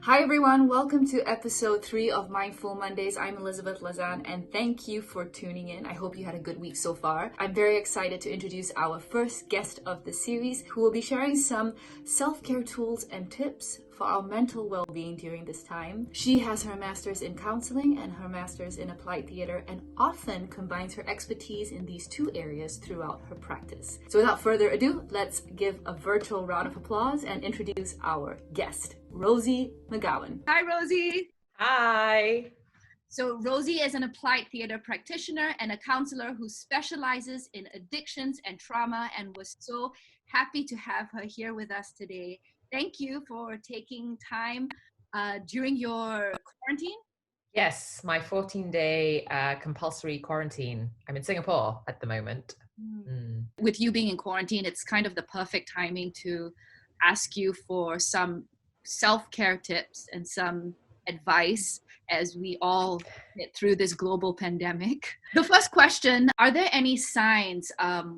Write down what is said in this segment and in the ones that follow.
Hi everyone, welcome to episode 3 of Mindful Mondays. I'm Elizabeth Lazan and thank you for tuning in. I hope you had a good week so far. I'm very excited to introduce our first guest of the series who will be sharing some self-care tools and tips for our mental well-being during this time. She has her master's in counseling and her master's in applied theater and often combines her expertise in these two areas throughout her practice. So without further ado, let's give a virtual round of applause and introduce our guest, Rosie McGowan. Hi, Rosie. Hi. So Rosie is an applied theater practitioner and a counselor who specializes in addictions and trauma, and was so happy to have her here with us today. Thank you for taking time during your quarantine. Yes, my 14-day compulsory quarantine. I'm in Singapore at the moment. With you being in quarantine, it's kind of the perfect timing to ask you for some self-care tips and some advice as we all get through this global pandemic. The first question, are there any signs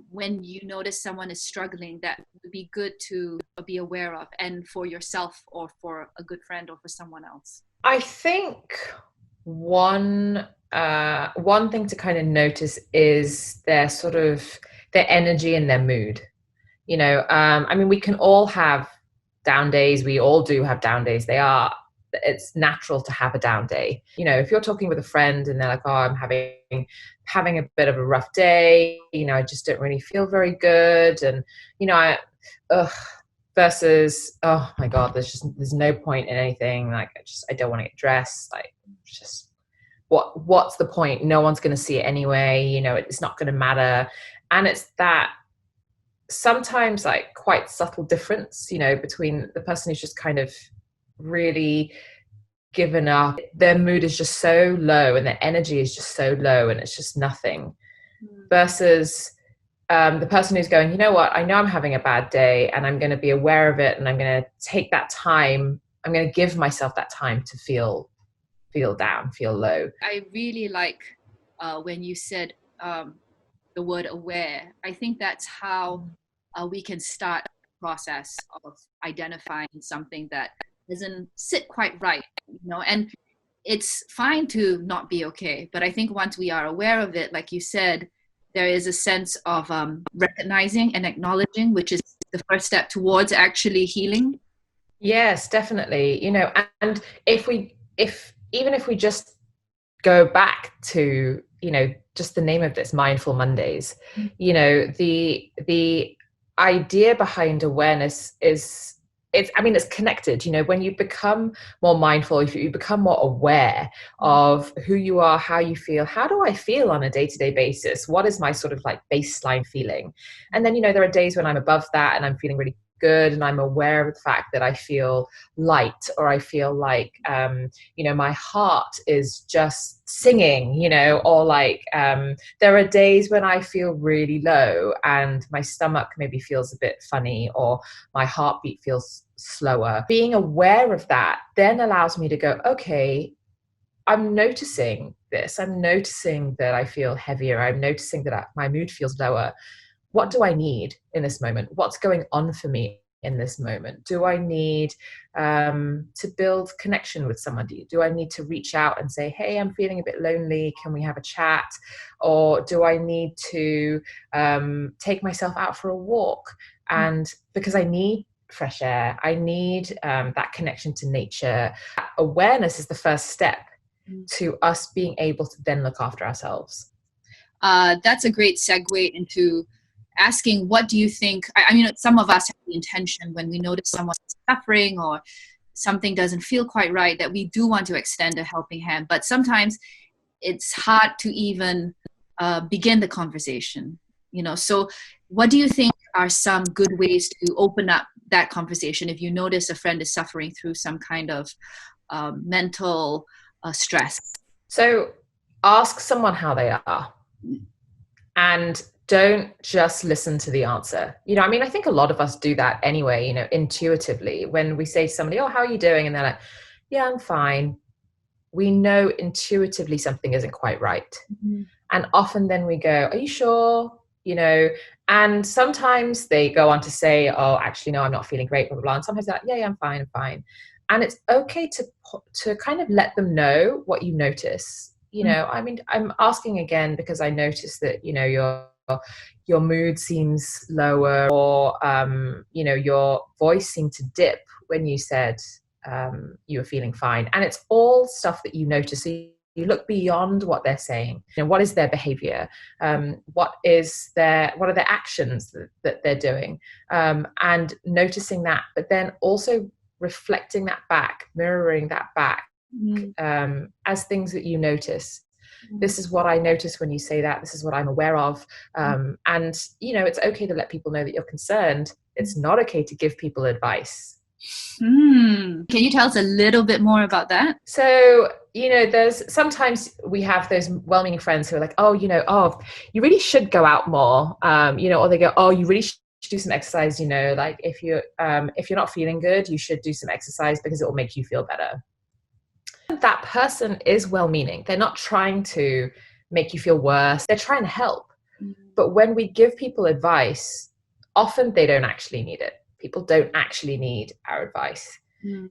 when you notice someone is struggling that would be good to be aware of, and for yourself or for a good friend or for someone else? I think one thing to kind of notice is their energy and their mood. I mean, we can all have down days. We all do have down days. It's natural to have a down day. If you're talking with a friend and they're like, oh, I'm having a bit of a rough day, I just don't really feel very good. And, versus, oh my God, there's no point in anything. Like, I don't want to get dressed. Like, just what's the point? No one's going to see it anyway. It's not going to matter. And it's that sometimes like quite subtle difference, between the person who's just kind of really given up. Their mood is just so low and their energy is just so low and it's just nothing, versus the person who's going, you know what, I know I'm having a bad day and I'm going to be aware of it and I'm going to take that time. I'm going to give myself that time to feel down, feel low. I really like when you said the word aware. I think that's how we can start the process of identifying something that doesn't sit quite right, and it's fine to not be okay. But I think once we are aware of it, like you said, there is a sense of recognizing and acknowledging, which is the first step towards actually healing. Yes, definitely. And even if we just go back to, just the name of this, Mindful Mondays, the idea behind awareness is, it's connected. When you become more mindful, if you become more aware of who you are, how you feel, how do I feel on a day-to-day basis? What is my sort of like baseline feeling? And then, there are days when I'm above that and I'm feeling really good and I'm aware of the fact that I feel light, or I feel like my heart is just singing, or like there are days when I feel really low and my stomach maybe feels a bit funny or my heartbeat feels slower. Being aware of that then allows me to go, okay, I'm noticing this. I'm noticing that I feel heavier. I'm noticing that my mood feels lower. What do I need in this moment? What's going on for me in this moment? Do I need to build connection with somebody? Do I need to reach out and say, hey, I'm feeling a bit lonely. Can we have a chat? Or do I need to take myself out for a walk? And because I need fresh air, I need that connection to nature. Awareness is the first step to us being able to then look after ourselves. That's a great segue into asking, what do you think? I mean, some of us have the intention when we notice someone suffering or something doesn't feel quite right, that we do want to extend a helping hand, but sometimes it's hard to even begin the conversation, so what do you think are some good ways to open up that conversation if you notice a friend is suffering through some kind of mental stress? So ask someone how they are, and don't just listen to the answer. I think a lot of us do that anyway, intuitively. When we say to somebody, oh, how are you doing? And they're like, yeah, I'm fine. We know intuitively something isn't quite right. Mm-hmm. And often then we go, are you sure? And sometimes they go on to say, oh, actually, no, I'm not feeling great, blah, blah, blah. And sometimes they're like, yeah, I'm fine. And it's okay to kind of let them know what you notice. You know, I mean, I'm asking again because I noticed that, you know, your mood seems lower, or you know, your voice seemed to dip when you said you were feeling fine. And it's all stuff that you notice. So you look beyond what they're saying. You know, what is their behavior? What are their actions that they're doing? And noticing that, but then also reflecting that back, mirroring that back as things that you notice. This is what I notice when you say that. This is what I'm aware of. And, you know, it's okay to let people know that you're concerned. It's not okay to give people advice. Can you tell us a little bit more about that? So, you know, sometimes we have those well-meaning friends who are like, oh, you know, oh, you really should go out more. You know, or they go, oh, you really should do some exercise. You know, like if you're not feeling good, you should do some exercise because it will make you feel better. That person is well-meaning. They're not trying to make you feel worse. They're trying to help. But when we give people advice, often they don't actually need it. People don't actually need our advice.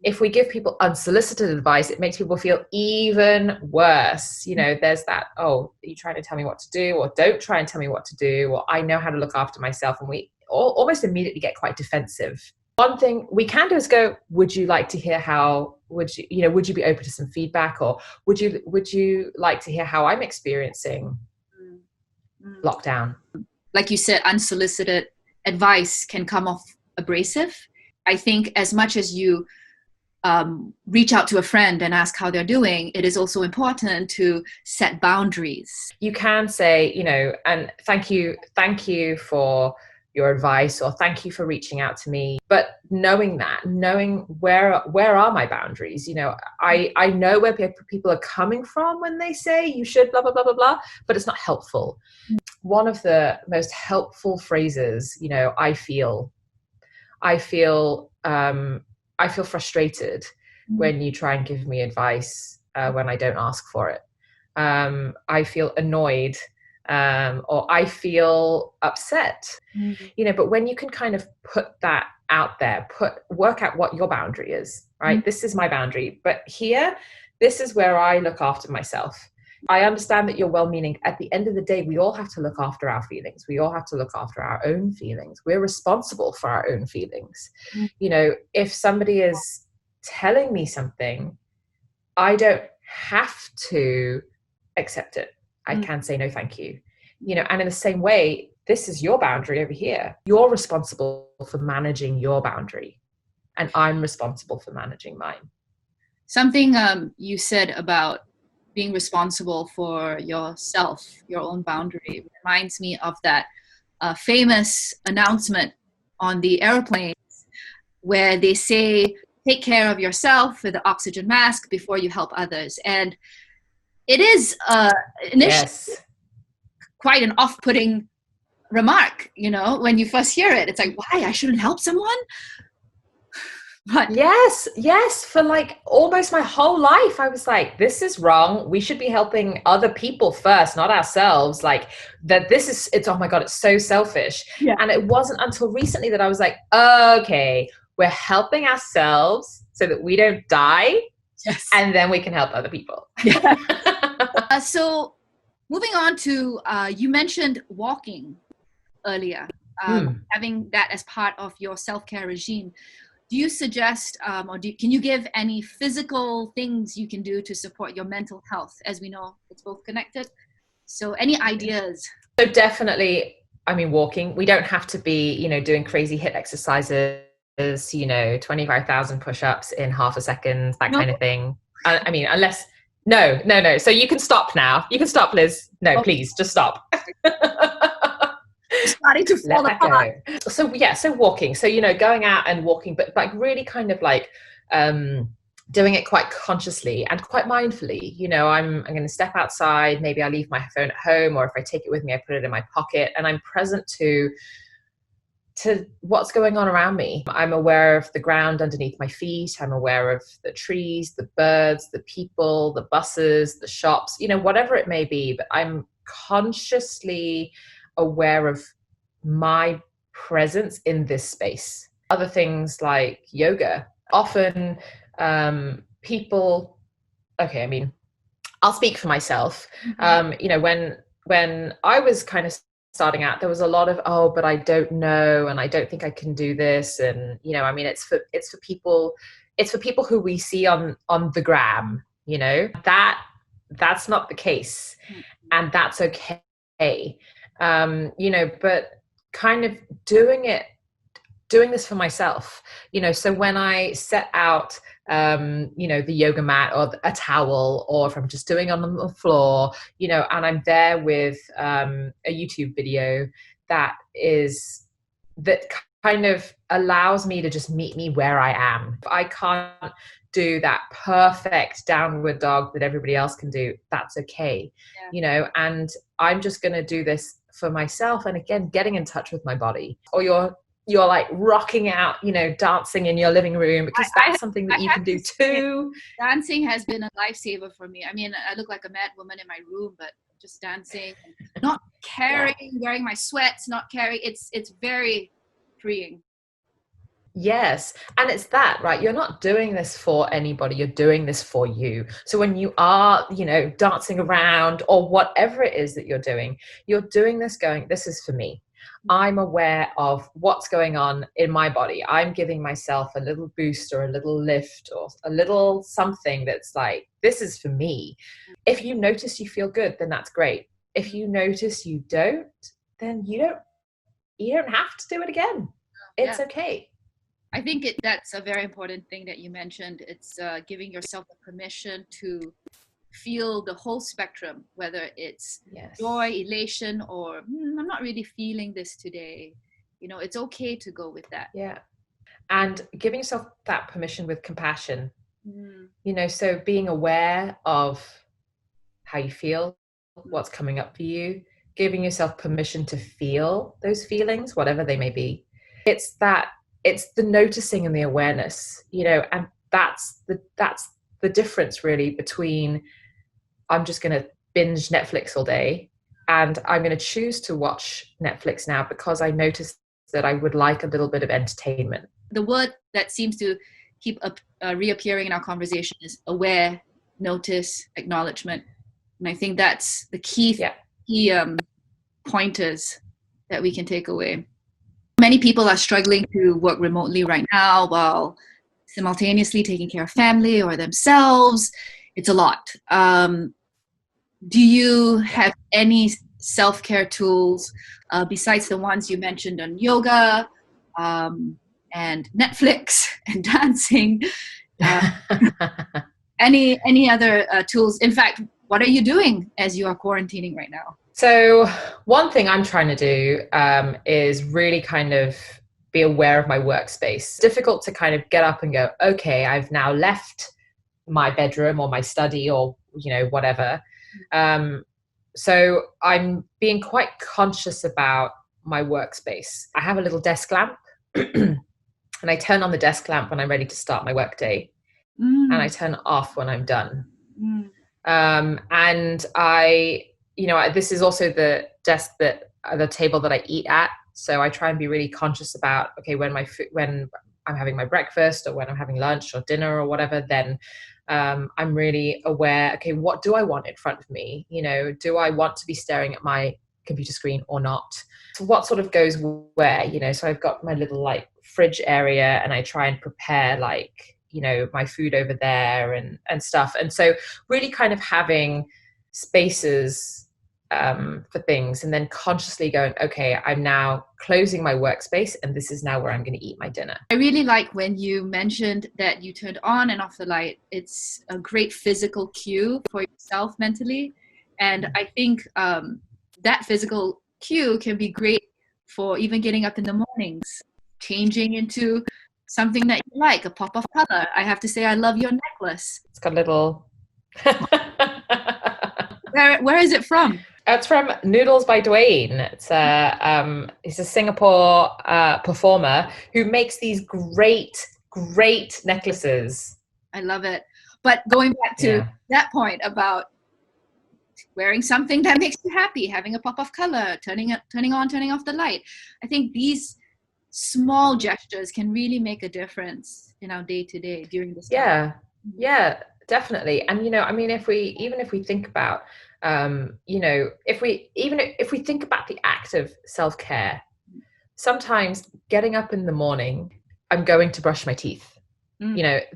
If we give people unsolicited advice, it makes people feel even worse. You know, there's that, oh, are you trying to tell me what to do? Or don't try and tell me what to do. Or I know how to look after myself. And we almost immediately get quite defensive. One thing we can do is go, would you like to hear would you be open to some feedback? Or would you like to hear how I'm experiencing lockdown? Like you said, unsolicited advice can come off abrasive. I think as much as you reach out to a friend and ask how they're doing, it is also important to set boundaries. You can say, you know, and thank you for your advice, or thank you for reaching out to me. But knowing where are my boundaries? You know, I know where people are coming from when they say you should blah, blah, blah, blah, blah, but it's not helpful. One of the most helpful phrases, you know, I feel frustrated when you try and give me advice when I don't ask for it. I feel annoyed, or I feel upset. You know, but when you can kind of put that out there, work out what your boundary is, right? This is my boundary, but here, this is where I look after myself. I understand that you're well-meaning. At the end of the day, we all have to look after our feelings. We all have to look after our own feelings. We're responsible for our own feelings. You know, if somebody is telling me something, I don't have to accept it. I can say no, thank you. You know, and in the same way, this is your boundary over here. You're responsible for managing your boundary, and I'm responsible for managing mine. Something you said about being responsible for yourself, your own boundary, reminds me of that famous announcement on the airplanes where they say, take care of yourself with the oxygen mask before you help others. And it is initially quite an off-putting remark, you know, when you first hear it. It's like, why? I shouldn't help someone? But yes, for like almost my whole life, I was like, this is wrong. We should be helping other people first, not ourselves. Like it's, oh my God, it's so selfish. Yeah. And it wasn't until recently that I was like, okay, we're helping ourselves so that we don't die. Yes. And then we can help other people. Yeah. So moving on to, you mentioned walking earlier, having that as part of your self-care regime. Do you suggest, can you give any physical things you can do to support your mental health? As we know, it's both connected. So any ideas? So definitely, I mean, walking. We don't have to be, you know, doing crazy HIIT exercises, you know, 25,000 push-ups in half a second, that kind of thing. I mean, unless, no. So you can stop now. You can stop, Liz. No, please, just stop. Starting to fall apart. So walking. So, you know, going out and walking, but like really kind of like doing it quite consciously and quite mindfully. You know, I'm going to step outside. Maybe I leave my phone at home, or if I take it with me, I put it in my pocket, and I'm present to what's going on around me. I'm aware of the ground underneath my feet. I'm aware of the trees, the birds, the people, the buses, the shops, you know, whatever it may be, but I'm consciously aware of my presence in this space. Other things like yoga. Often people, okay, I mean, I'll speak for myself. You know, when I was kind of starting out, there was a lot of, oh, but I don't know, and I don't think I can do this. And, you know, I mean, it's for people who we see on the gram, you know, that's not the case, and that's okay. You know, but kind of doing this for myself, you know. So when I set out, you know, the yoga mat or a towel, or if I'm just doing it on the floor, you know, and I'm there with a YouTube video that kind of allows me to just meet me where I am. If I can't do that perfect downward dog that everybody else can do, that's okay. Yeah. You know, and I'm just going to do this for myself. And again, getting in touch with my body. Or you're like rocking out, you know, dancing in your living room, because that's something that you can do too. Dancing has been a lifesaver for me. I mean, I look like a mad woman in my room, but just dancing, not caring, wearing my sweats, not caring. It's very freeing. Yes. And it's that, right? You're not doing this for anybody. You're doing this for you. So when you are, you know, dancing around or whatever it is that you're doing this going, this is for me. I'm aware of what's going on in my body. I'm giving myself a little boost or a little lift or a little something that's like, this is for me. If you notice you feel good, then that's great. If you notice you don't, then you don't have to do it again. It's okay. I think that's a very important thing that you mentioned. It's giving yourself the permission to feel the whole spectrum, whether it's joy, elation, or I'm not really feeling this today. You know, it's okay to go with that. Yeah. And giving yourself that permission with compassion, you know, so being aware of how you feel, what's coming up for you, giving yourself permission to feel those feelings, whatever they may be. It's the noticing and the awareness, you know, and that's the difference really between I'm just going to binge Netflix all day and I'm going to choose to watch Netflix now because I noticed that I would like a little bit of entertainment. The word that seems to keep reappearing in our conversation is aware, notice, acknowledgement. And I think that's the key pointers that we can take away. Many people are struggling to work remotely right now while simultaneously taking care of family or themselves. It's a lot. Do you have any self-care tools besides the ones you mentioned on yoga and Netflix and dancing? Any other tools? In fact, what are you doing as you are quarantining right now? So one thing I'm trying to do is really kind of be aware of my workspace. It's difficult to kind of get up and go, okay, I've now left my bedroom or my study or, you know, whatever. So I'm being quite conscious about my workspace. I have a little desk lamp and I turn on the desk lamp when I'm ready to start my workday and I turn it off when I'm done. And you know, this is also the table that I eat at. So I try and be really conscious about, okay, when I'm having my breakfast or when I'm having lunch or dinner or whatever, then I'm really aware, okay, what do I want in front of me? You know, do I want to be staring at my computer screen or not? So what sort of goes where, you know, so I've got my little like fridge area and I try and prepare like, you know, my food over there and stuff. And so really kind of having spaces for things and then consciously going, okay, I'm now closing my workspace and this is now where I'm going to eat my dinner. I really like when you mentioned that you turned on and off the light. It's a great physical cue for yourself mentally. And I think that physical cue can be great for even getting up in the mornings, changing into something that you like, a pop of color. I have to say, I love your necklace. It's got a little... Where is it from? It's from Noodles by Dwayne. He's a Singapore performer who makes these great necklaces. I love it. But going back to that point about wearing something that makes you happy, having a pop of color, turning on, turning off the light. I think these small gestures can really make a difference in our day-to-day during this time. Yeah, definitely. And I mean, if we think about if we think about the act of self-care, sometimes getting up in the morning, I'm going to brush my teeth.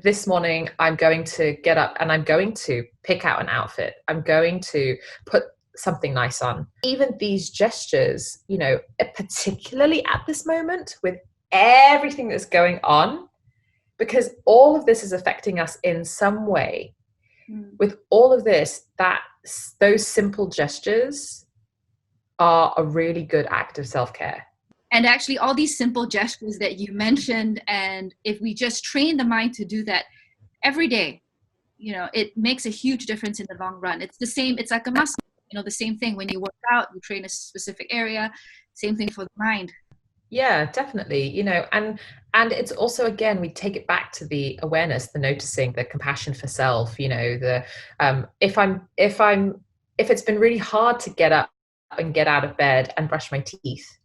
This morning I'm going to get up and I'm going to pick out an outfit. I'm going to put something nice on. Even these gestures, particularly at this moment with everything that's going on, because all of this is affecting us in some way. With all of this, those simple gestures are a really good act of self-care. And actually, all these simple gestures that you mentioned, and if we just train the mind to do that every day, it makes a huge difference in the long run. It's the same. It's like a muscle. The same thing when you work out, you train a specific area. Same thing for the mind. Yeah, definitely. And it's also, again, we take it back to the awareness, the noticing, the compassion for self. If it's been really hard to get up and get out of bed and brush my teeth,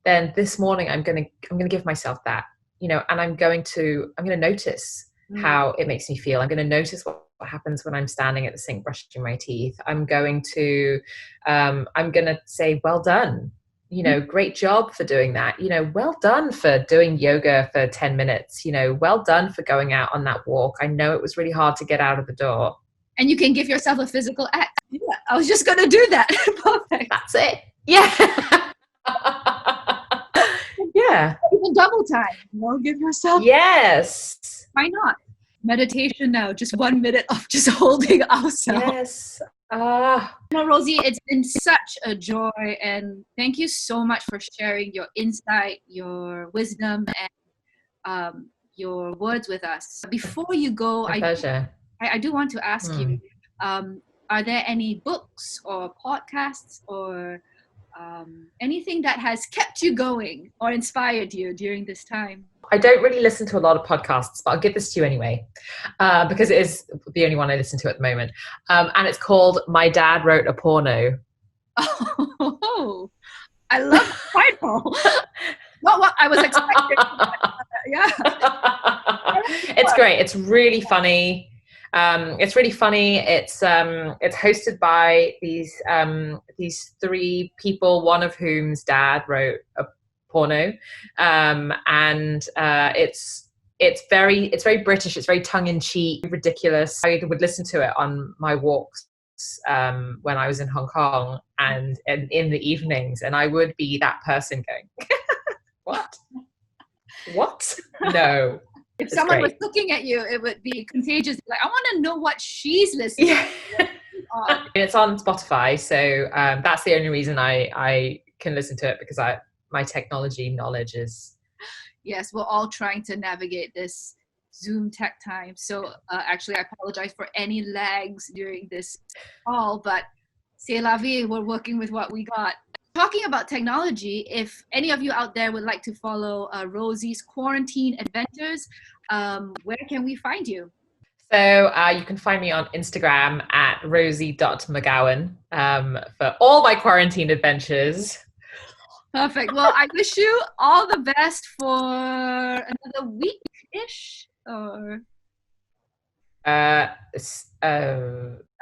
then this morning I'm going to give myself that, and I'm going to notice how it makes me feel. I'm going to notice what happens when I'm standing at the sink brushing my teeth. I'm going to say, well done, great job for doing that. Well done for doing yoga for 10 minutes, well done for going out on that walk. I know it was really hard to get out of the door. And you can give yourself a physical act. Yeah, I was just going to do that. Perfect. That's it. Yeah. Yeah. Even double time, give yourself. Yes. Why not? Meditation now, just 1 minute of just holding ourselves. Yes. Rosie, it's been such a joy, and thank you so much for sharing your insight, your wisdom, and your words with us. Before you go, Pleasure. I do want to ask you, are there any books or podcasts or anything that has kept you going or inspired you during this time? I don't really listen to a lot of podcasts, but I'll give this to you anyway, because it is the only one I listen to at the moment. And it's called My Dad Wrote a Porno. Oh, I love the title. Not what I was expecting. Yeah. It's great. It's really funny. It's hosted by these three people, one of whom's dad wrote a porno, and it's very British. It's very tongue-in-cheek, ridiculous. I would listen to it on my walks when I was in Hong Kong and in the evenings, and I would be that person going, what? No. If someone was looking at you, it would be contagious. Like, I want to know what she's listening to. It's on Spotify, so that's the only reason I can listen to it, because my technology knowledge is... Yes, we're all trying to navigate this Zoom tech time. So actually, I apologize for any lags during this call, but c'est la vie, we're working with what we got. Talking about technology, if any of you out there would like to follow Rosie's quarantine adventures, where can we find you? So you can find me on Instagram at rosie.mcgowan for all my quarantine adventures. Perfect. Well, I wish you all the best for another week-ish. Or...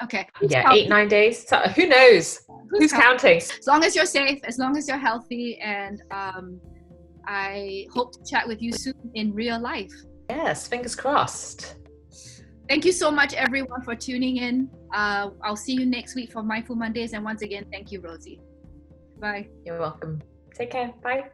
Okay. Yeah, 8-9 days. So, who knows? Who's counting? As long as you're safe, as long as you're healthy, and I hope to chat with you soon in real life. Yes, fingers crossed. Thank you so much, everyone, for tuning in. I'll see you next week for Mindful Mondays. And once again, thank you, Rosie. Bye. You're welcome. Take care. Bye.